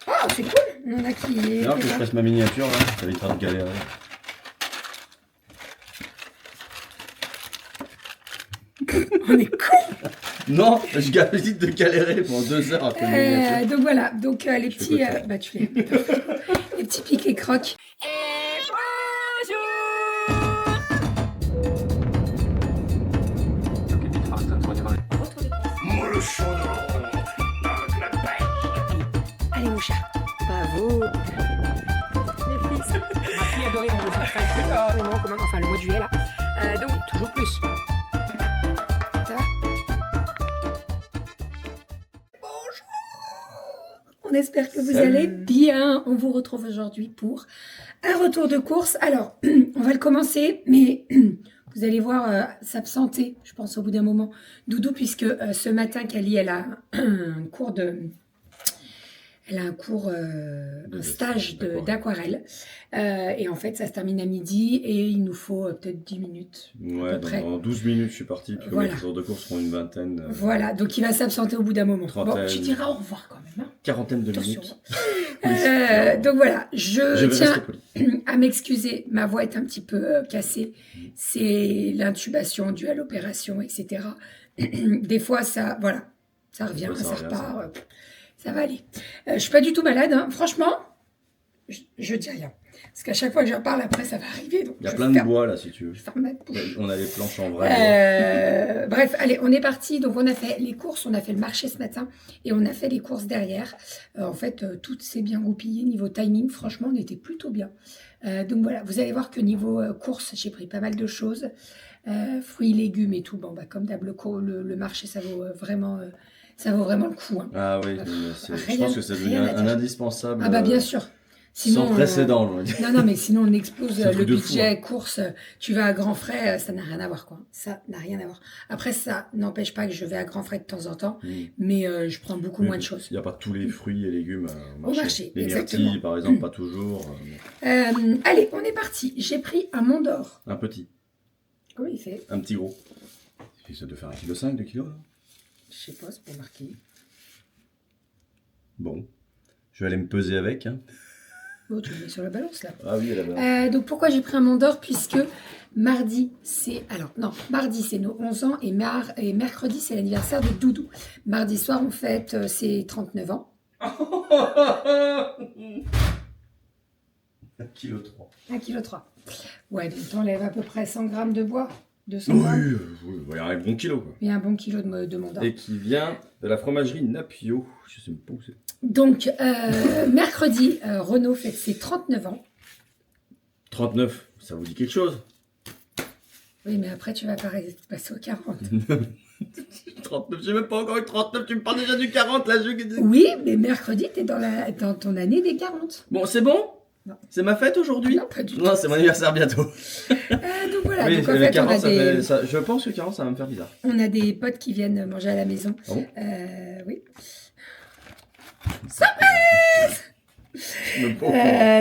Ah, c'est cool. On en a qui... Alors que je fasse ma miniature, là, ça va être de galérer. On est con. Non, je dis de galérer pendant 2 heures après ma miniature. Donc voilà, donc les Je fais petits... quoi de ça bah tu les... les petits piques et crocs. Et bonjour. Allez mon chat, pas vous. Les fils. Ma fille adorée dans le enfin le mois de juillet là. Donc toujours plus. Ça va? On espère que vous allez bien. On vous retrouve aujourd'hui pour un retour de course. Alors, on va le commencer, mais vous allez voir s'absenter, je pense, au bout d'un moment, Doudou, puisque ce matin, Kali, elle a un cours un stage d'aquarelle. Et en fait, ça se termine à midi et il nous faut peut-être 10 minutes. Ouais, à peu près. dans 12 minutes, je suis parti. Puis Voilà. les jours de course seront une vingtaine. Voilà, donc il va s'absenter au bout d'un moment. Trentaine. Bon, tu diras au revoir quand même. Hein. Quarantaine de Attention. minutes. Donc voilà, je vais tiens rester poli. à m'excuser. Ma voix est un petit peu cassée. C'est l'intubation due à l'opération, etc. Des fois, ça, voilà, ça revient, Ouais, ça ça revient, repart. Ça va aller. Je suis pas du tout malade, hein. Franchement, je dis rien. Parce qu'à chaque fois que j'en parle, après, ça va arriver. Donc Il y a plein de bois là, si tu veux. Je ferme ma bouche. On a les planches en vrai. Bref, allez, on est parti. Donc, on a fait les courses, on a fait le marché ce matin et on a fait les courses derrière. En fait, tout s'est bien goupillé. Niveau timing, franchement, on était plutôt bien. Donc, voilà, vous allez voir que niveau courses, j'ai pris pas mal de choses. Fruits, légumes et tout. Bon, bah, comme d'hab, le marché, ça vaut vraiment le coup. Hein. Ah oui, je pense que c'est devenu un indispensable. Ah bah, bien sûr. Sinon, sans précédent, je veux dire. Non, mais sinon on explose le budget fou, hein. Course. Tu vas à grands frais, ça n'a rien à voir, quoi. Ça n'a rien à voir. Après, ça n'empêche pas que je vais à grands frais de temps en temps, mais je prends beaucoup moins de choses. Il n'y a pas tous les fruits et légumes au marché. Les Exactement. myrtilles, par exemple, pas toujours. Allez, on est parti. J'ai pris un Mont d'Or. Un petit. Comment il fait? Un petit gros. Ça doit faire 1,5 kg, 2 kg, là. Je sais pas, c'est pas marqué. Bon. Je vais aller me peser avec, hein. Oh, tu le mets sur la balance là. Ah oui, la balance. Donc pourquoi j'ai pris un Mont d'Or? Puisque mardi c'est nos 11 ans et mercredi c'est l'anniversaire de Doudou. Mardi soir on fête ses 39 ans. 1,3 kg. 1,3 kg. Ouais, donc t'enlèves à peu près 100 grammes de bois. 200 Oui, grammes. il y a un bon kilo, quoi. Il y a un bon kilo de Mont d'Or. Et qui vient de la fromagerie Napio. Je sais même pas où c'est. Donc, mercredi, Renaud fête ses 39 ans. 39, ça vous dit quelque chose? Oui, mais après, tu vas passer aux 40. 39, j'ai même pas encore eu 39, tu me parles déjà du 40, là. Oui, mais mercredi, t'es dans ton année des 40. Bon, c'est bon? Non. C'est ma fête aujourd'hui? Non, pas du tout. Non, c'est mon anniversaire bientôt. Donc voilà, Oui, donc en fait, 40, on a des... je pense que 40, ça va me faire bizarre. On a des potes qui viennent manger à la maison. Ah bon? Oui.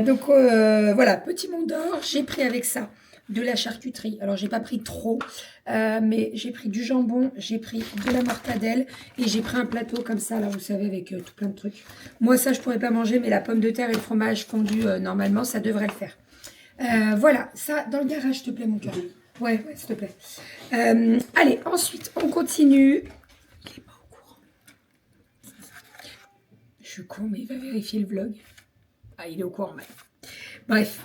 Donc voilà, petit Mont d'Or. J'ai pris avec ça de la charcuterie. Alors j'ai pas pris trop, mais j'ai pris du jambon, j'ai pris de la mortadelle et j'ai pris un plateau comme ça, là vous savez, avec tout plein de trucs. Moi ça je pourrais pas manger, mais la pomme de terre et le fromage fondu normalement ça devrait le faire. Voilà, ça dans le garage s'il te plaît mon cœur. Ouais, s'il te plaît. Allez, ensuite on continue. Il est pas au courant. Je suis con, mais il va vérifier le vlog. Ah, il est au courant même. Bref.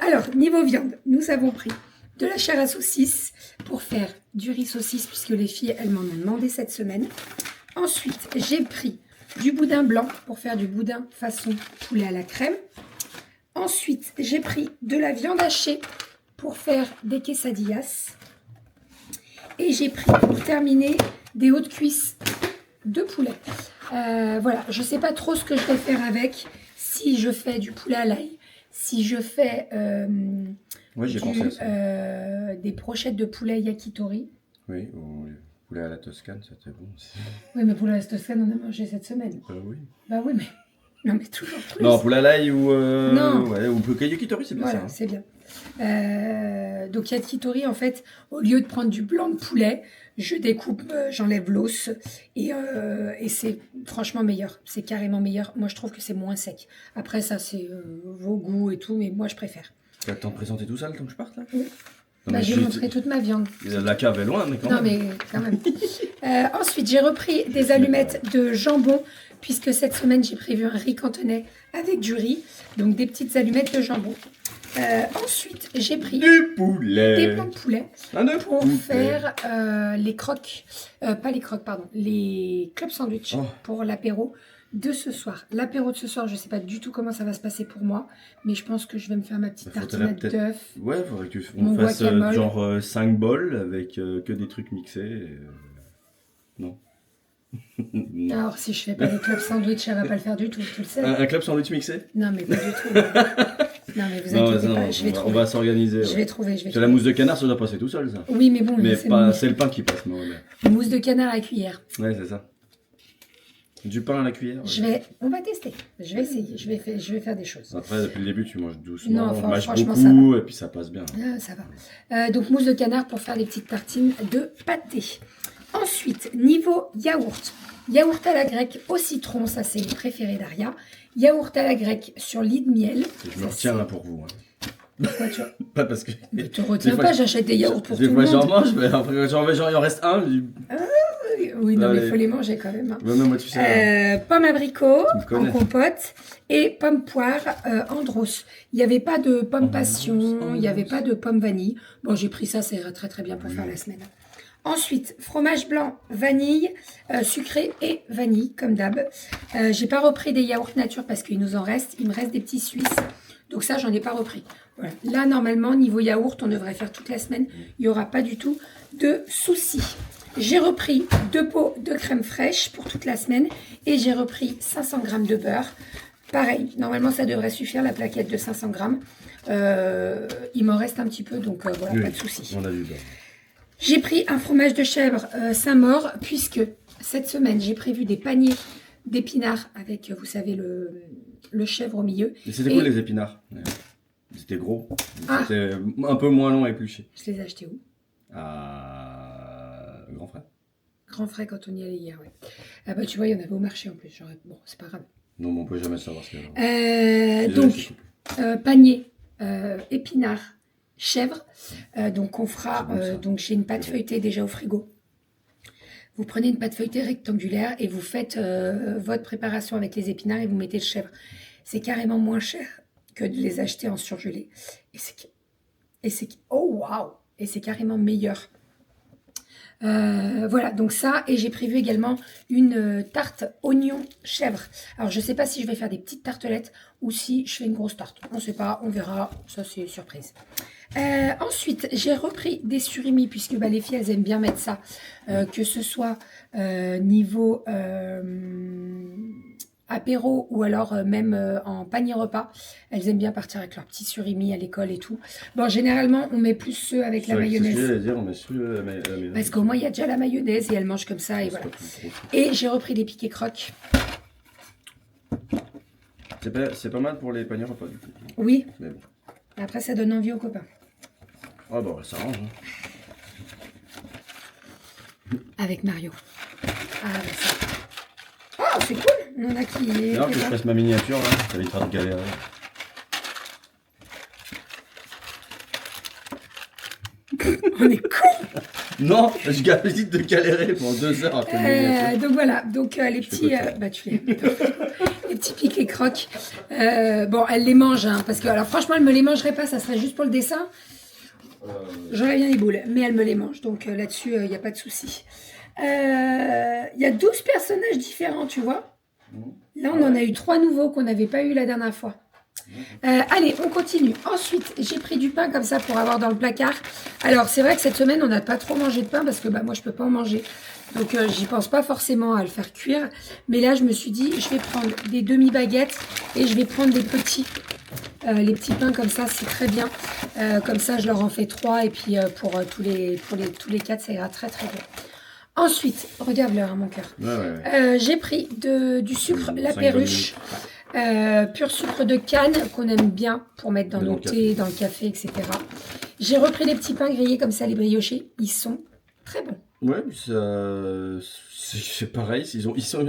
Alors, niveau viande, nous avons pris de la chair à saucisse pour faire du riz saucisse, puisque les filles, elles m'en ont demandé cette semaine. Ensuite, j'ai pris du boudin blanc pour faire du boudin façon poulet à la crème. Ensuite, j'ai pris de la viande hachée pour faire des quesadillas. Et j'ai pris, pour terminer, des hautes cuisses de poulet. Voilà, je ne sais pas trop ce que je vais faire avec. Si je fais du poulet à l'ail, si je fais oui, j'ai pensé à ça. Des brochettes de poulet yakitori. Oui, ou poulet à la Toscane, c'était bon aussi. Oui, mais poulet à la Toscane, on a mangé cette semaine. Oui. Bah oui, mais... Non, mais toujours plus. Non, poulet à l'ail ou... Non. Ouais, ou yakitori, c'est bien voilà, ça. C'est bien. Donc yakitori, en fait, au lieu de prendre du blanc de poulet, je découpe, j'enlève l'os et c'est franchement meilleur. C'est carrément meilleur. Moi, je trouve que c'est moins sec. Après, ça, c'est vos goûts et tout, mais moi, je préfère. Tu as le temps de présenter tout ça le temps que je parte là? Oui. Bah, j'ai montré toute ma viande. La cave est loin, mais quand non, même. mais quand même. Ensuite, j'ai repris des allumettes de jambon, puisque cette semaine, j'ai prévu un riz cantonais avec du riz. Donc, des petites allumettes de jambon. Ensuite, j'ai pris Du poulet. des blancs de poulet pour poulet. faire les crocs, pas les crocs, pardon, les club sandwich pour l'apéro de ce soir. L'apéro de ce soir, je ne sais pas du tout comment ça va se passer pour moi, mais je pense que je vais me faire ma petite tartinade d'œuf. Ouais, il faudrait qu'on fasse genre 5 bols avec que des trucs mixés. Non. Non. Alors, si je fais pas des club sandwich, ça va pas le faire du tout, tu le sais. Un club sandwich mixé? Non, mais pas du tout. Non, mais vous inquiétez pas, je vais trouver. On va s'organiser. Je vais trouver. C'est la mousse de canard, ça doit passer tout seul, ça. Oui, mais bon, mais c'est le pain qui passe, moi. Mousse de canard à cuillère. Ouais, c'est ça. Du pain à la cuillère. On va tester. Je vais essayer. Je vais faire des choses. Après, depuis le début, tu manges doucement. Non, mâches franchement, beaucoup, ça va. et puis ça passe bien. Ah, ça va. Donc, mousse de canard pour faire les petites tartines de pâté. Ensuite, niveau yaourt. Yaourt à la grecque au citron, ça c'est le préféré d'Aria. Yaourt à la grecque sur lit de miel. Je me retiens là pour vous. Pourquoi tu vois? Pas parce que. Ne te retiens pas, j'achète des yaourts pour tout le monde. Des fois j'en mange, mais après genre il en reste un. Oui, non, mais il faut les manger quand même. Hein. Ouais, non, moi, tu sais, pommes abricot en compote et pommes poire en drosse. Il n'y avait pas de pommes passion, il n'y avait pas de pommes vanille. Bon, j'ai pris ça, ça ira très très bien pour faire la semaine. Ensuite, fromage blanc, vanille, sucré et vanille, comme d'hab. J'ai pas repris des yaourts nature parce qu'il nous en reste. Il me reste des petits Suisses. Donc ça, j'en ai pas repris. Voilà. Là, normalement, niveau yaourt, on devrait faire toute la semaine. Il n'y aura pas du tout de soucis. J'ai repris 2 pots de crème fraîche pour toute la semaine. Et j'ai repris 500 g de beurre. Pareil, normalement, ça devrait suffire, la plaquette de 500 g. Il m'en reste un petit peu, donc voilà, oui, pas de soucis. On a du beurre. J'ai pris un fromage de chèvre Saint-Maur, puisque cette semaine, j'ai prévu des paniers d'épinards avec, vous savez, le chèvre au milieu. Et c'était quoi les épinards? C'était gros. C'était un peu moins long à éplucher. Je les ai achetés où? À Grand Frais. Grand Frais quand on y allait hier, oui. Ah bah tu vois, il y en avait au marché en plus. Bon, c'est pas grave. Non, mais on peut jamais savoir ce qu'il y a. Donc, panier, épinards, chèvre. Donc on fera, donc j'ai une pâte feuilletée déjà au frigo. Vous prenez une pâte feuilletée rectangulaire et vous faites votre préparation avec les épinards et vous mettez le chèvre. C'est carrément moins cher que de les acheter en surgelé. Oh waouh! Et c'est carrément meilleur. Voilà, donc ça, et j'ai prévu également une tarte oignon chèvre. Alors je sais pas si je vais faire des petites tartelettes ou si je fais une grosse tarte. On sait pas, on verra, ça c'est surprise. Ensuite, j'ai repris des surimi puisque bah, les filles elles aiment bien mettre ça, que ce soit niveau apéro ou alors même en panier repas. Elles aiment bien partir avec leur petit surimi à l'école et tout. Bon, généralement, on met plus ceux avec la mayonnaise. C'est ce que j'allais dire, on met ceux la mayonnaise. Parce qu'au moins, il y a déjà la mayonnaise et elles mangent comme ça. Et voilà. Et j'ai repris des piquets crocs. C'est pas mal pour les paniers repas, du coup. Oui. Mais bon. Après, ça donne envie aux copains. Ah bah, ça arrange. Hein. Avec Mario. Ah, bah ça. Oh, c'est cool. On en a qui... Alors que je fasse ma miniature, là, ça va être faire de galérer. On est con. Non, je galère de galérer pendant 2 heures après donc voilà, donc les petits... bah tu les... les petits piquets crocs. Bon, elle les mange, hein, parce que alors franchement, elle me les mangerait pas, ça serait juste pour le dessin. J'aurais bien les boules, mais elle me les mange, donc là-dessus, il n'y a pas de souci. Il y a 12 personnages différents, tu vois. Là, on en a eu 3 nouveaux qu'on n'avait pas eu la dernière fois. Allez, on continue. Ensuite, j'ai pris du pain comme ça pour avoir dans le placard. Alors, c'est vrai que cette semaine, on n'a pas trop mangé de pain parce que bah, moi, je peux pas en manger. Donc, j'y pense pas forcément à le faire cuire. Mais là, je me suis dit, je vais prendre des demi-baguettes et je vais prendre des petits. Les petits pains comme ça, c'est très bien. Comme ça, je leur en fais 3 et puis pour tous les 4, ça ira très très bien. Ensuite, regarde l'heure, mon cœur. Ouais. J'ai pris du sucre, la perruche. Pur sucre de canne qu'on aime bien pour mettre dans nos thés, dans le café, etc. J'ai repris les petits pains grillés comme ça, les briochés. Ils sont très bons. Ouais, c'est pareil.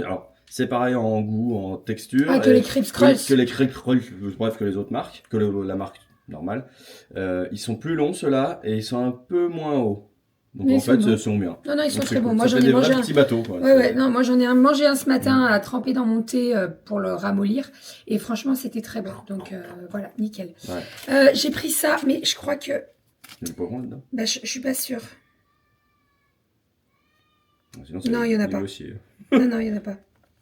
Alors, c'est pareil en goût, en texture. Ah, que les Crips Crulls. Que les Crips Crulls, bref, que les autres marques, la marque normale. Ils sont plus longs, ceux-là, et ils sont un peu moins hauts. Donc Mais en fait, bons. ils sont bien. Non, ils sont Donc, très bons. cool. Moi, Ça j'en fait ai des mangé vrais petits bateaux, quoi. Ouais. Non, moi, j'en ai mangé un ce matin à tremper dans mon thé pour le ramollir. Et franchement, c'était très bon. Donc, voilà, nickel. Ouais. J'ai pris ça, mais je crois que... Il y a du poivron dedans? Bah, je suis pas sûre. Sinon, Non, il y en a pas. Négocier. Non, il y en a pas.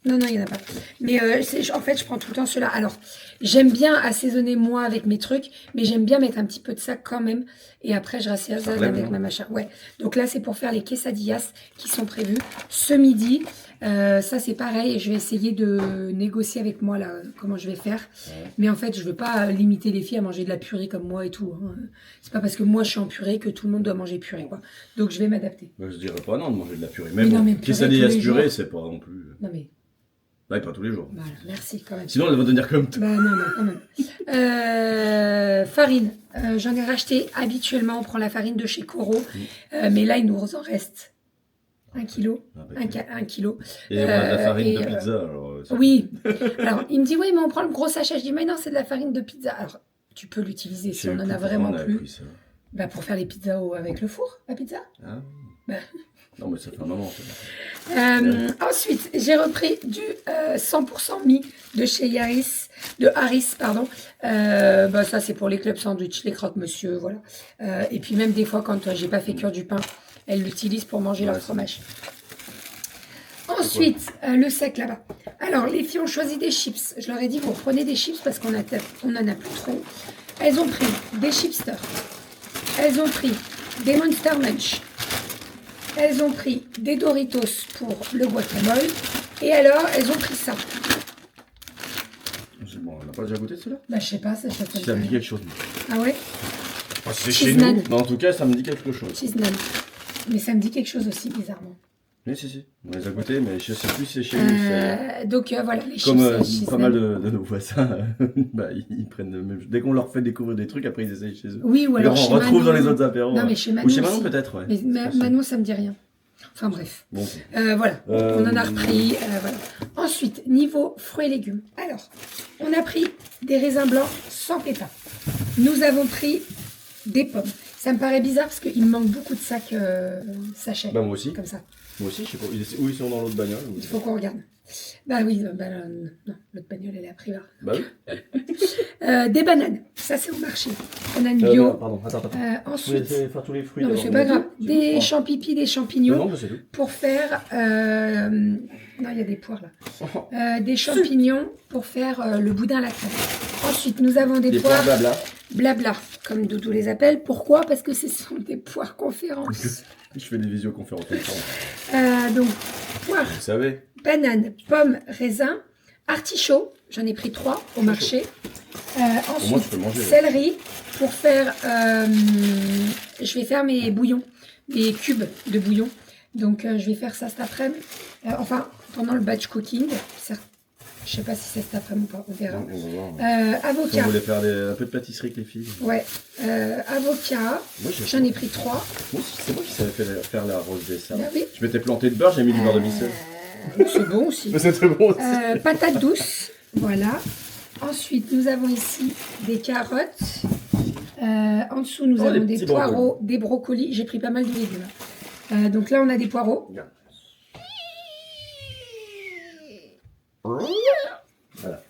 Non, il y en a pas. Mais en fait, je prends tout le temps ceux-là. Alors, j'aime bien assaisonner moi avec mes trucs, mais j'aime bien mettre un petit peu de ça quand même. Et après, je rassaisonne avec ma machin. Ouais. Donc là, c'est pour faire les quesadillas qui sont prévus ce midi. Ça, c'est pareil. Je vais essayer de négocier avec moi là comment je vais faire. Ouais. Mais en fait, je veux pas limiter les filles à manger de la purée comme moi et tout. Hein. C'est pas parce que moi je suis en purée que tout le monde doit manger purée, quoi. Donc je vais m'adapter. Bah, je dirais pas non de manger de la purée. Mais bon, quesadillas purée, c'est pas non plus. Non mais. Ouais, pas tous les jours. Voilà, merci quand même. Sinon, elle va devenir comme toi. Bah non, quand même. Farine. J'en ai racheté habituellement. On prend la farine de chez Coro. Mais là, il nous en reste 1 kilo. Un kilo. Et on a de la farine de pizza. Alors, oui. Alors, il me dit, oui, mais on prend le gros sachet. Je dis, mais non, c'est de la farine de pizza. Alors, tu peux l'utiliser si on en a vraiment plus. Bah, pour faire les pizzas avec le four, la pizza. Ah. Bah. Non, mais ça fait un moment. Ensuite, j'ai repris du 100% mi de chez Harris, pardon. Bah, ça, c'est pour les clubs sandwich, les croque-monsieur, voilà. Et puis même des fois, quand j'ai pas fait cuire du pain, elles l'utilisent pour manger leur fromage. Ensuite, le sec là-bas. Alors, les filles ont choisi des chips. Je leur ai dit, vous prenez des chips parce qu'on en a plus trop. Elles ont pris des chipsters. Elles ont pris des Monster Munch. Elles ont pris des Doritos pour le guacamole. Et alors, elles ont pris ça. C'est bon, on n'a pas déjà goûté celui-là? Bah, je sais pas, ça me dit quelque chose. Ah ouais? Ah, c'est chez nous. Mais en tout cas, ça me dit quelque chose. Cheese naan. Mais ça me dit quelque chose aussi, bizarrement. Oui, si. On les a goûtés, mais je sais plus si c'est chez nous. Donc voilà, les comme chips. Pas mal de nos voisins, bah, ils prennent le même. Dès qu'on leur fait découvrir des trucs, après ils essayent chez eux. Oui, ou alors on retrouve dans les autres apéros. Non, mais chez Manon. Ou chez Manon peut-être, ouais. Mais Manon, ça me dit rien. Enfin bref. Bon. Voilà, on en a repris. Voilà. Ensuite, niveau fruits et légumes. Alors, on a pris des raisins blancs sans pépins. Nous avons pris des pommes. Ça me paraît bizarre parce qu'il me manque beaucoup de sacs sachets. Bah moi aussi. Comme ça. Moi aussi, je sais pas. Où ils sont dans l'autre bagnole? Il faut qu'on regarde. Bah oui, non, l'autre bagnole, elle est à Privas. Bah oui. Des bananes, ça c'est au marché. Banane bio. Pardon, attends. Ensuite, faire tous les fruits. Non, mais c'est pas grave. Des champipis, des champignons. Non, c'est tout. Pour faire. Non, il y a des poires là. Des champignons pour faire le boudin à la crème. Ensuite, nous avons des poires. Blabla, comme Doudou les appelle. Pourquoi? Parce que ce sont des poires conférences. Je fais des visioconférences tout le temps. Donc, poires. Vous savez. Banane, pomme, raisin, artichaut. J'en ai pris 3 au marché. Ensuite, céleri pour faire. Je vais faire mes bouillons, mes cubes de bouillon. Donc, je vais faire ça cet après-midi. Enfin, pendant le batch cooking. Je sais pas si c'est cet après-midi ou pas, on verra. Avocat. Si on voulait faire un peu de pâtisserie avec les filles. Ouais. Avocat. J'en ai pris 3. C'est moi qui savais faire la rose dessert. Bah oui. Je m'étais planté de beurre, j'ai mis du beurre de micelle. C'est bon aussi. C'était bon aussi. Patates douces. Voilà. Ensuite, nous avons ici des carottes. En dessous, nous avons des poireaux, des brocolis. J'ai pris pas mal de légumes. Donc là, on a des poireaux. Voilà.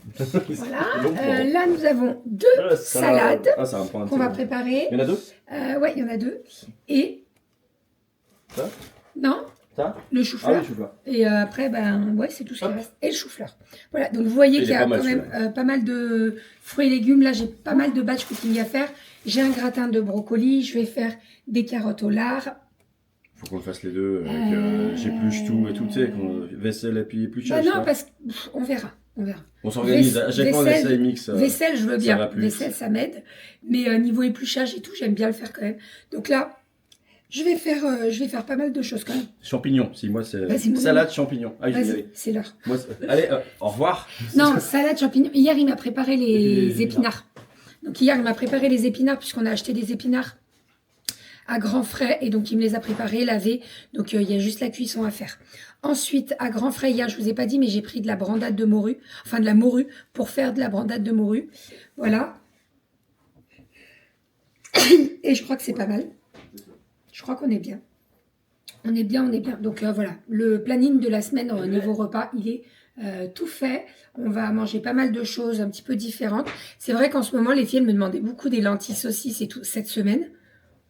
Là, nous avons 2 salades qu'on va préparer. Il y en a 2? Ouais, il y en a 2. Et... Ça? Non. Ça? Le chou-fleur. Ah, le chou-fleur. Et après, ouais, c'est tout ce qui reste. Et le chou-fleur. Voilà, donc vous voyez qu'il y a quand même pas mal de fruits et légumes. Là, j'ai pas mal de batch cooking à faire. J'ai un gratin de brocoli. Je vais faire des carottes au lard. Faut qu'on fasse les deux. J'épluche tout et tout, tu sais, vaisselle et puis épluchage. Bah non, parce qu'on verra. On s'organise. À chaque fois, on essaie mix. Vaisselle, je veux bien. Vaisselle, ça m'aide. Mais niveau épluchage et tout, j'aime bien le faire quand même. Donc là, je vais faire pas mal de choses quand même. Champignons, si moi c'est salade champignons. Ah, vas-y, c'est l'heure. Allez, au revoir. Non, salade champignons. Hier, il m'a préparé les épinards. Donc hier, il m'a préparé les épinards puisqu'on a acheté des épinards à grands frais et donc il me les a préparés, lavés. Donc il y a juste la cuisson à faire. Ensuite, à grands frais, hier, je vous ai pas dit, mais j'ai pris de la brandade de morue, enfin de la morue pour faire de la brandade de morue. Voilà. Et je crois que c'est pas mal. Je crois qu'on est bien. On est bien, on est bien. Donc voilà, le planning de la semaine au niveau repas, il est tout fait. On va manger pas mal de choses un petit peu différentes. C'est vrai qu'en ce moment, les filles me demandaient beaucoup des lentilles saucisses et tout cette semaine.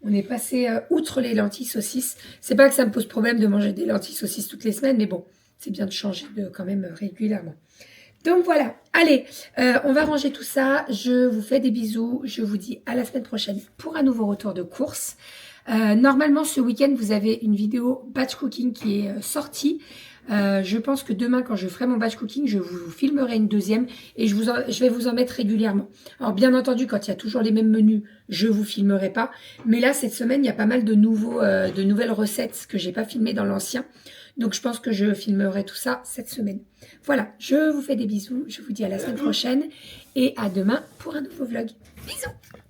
On est passé outre les lentilles saucisses. C'est pas que ça me pose problème de manger des lentilles saucisses toutes les semaines, mais bon, c'est bien de changer quand même régulièrement. Donc voilà, allez, on va ranger tout ça. Je vous fais des bisous. Je vous dis à la semaine prochaine pour un nouveau retour de course. Normalement, ce week-end, vous avez une vidéo batch cooking qui est sortie. Je pense que demain, quand je ferai mon batch cooking, je vous filmerai une deuxième et je vais vous en mettre régulièrement. Alors, bien entendu, quand il y a toujours les mêmes menus, je vous filmerai pas. Mais là, cette semaine, il y a pas mal de nouvelles recettes que j'ai pas filmées dans l'ancien. Donc, je pense que je filmerai tout ça cette semaine. Voilà, je vous fais des bisous. Je vous dis à la semaine prochaine et à demain pour un nouveau vlog. Bisous!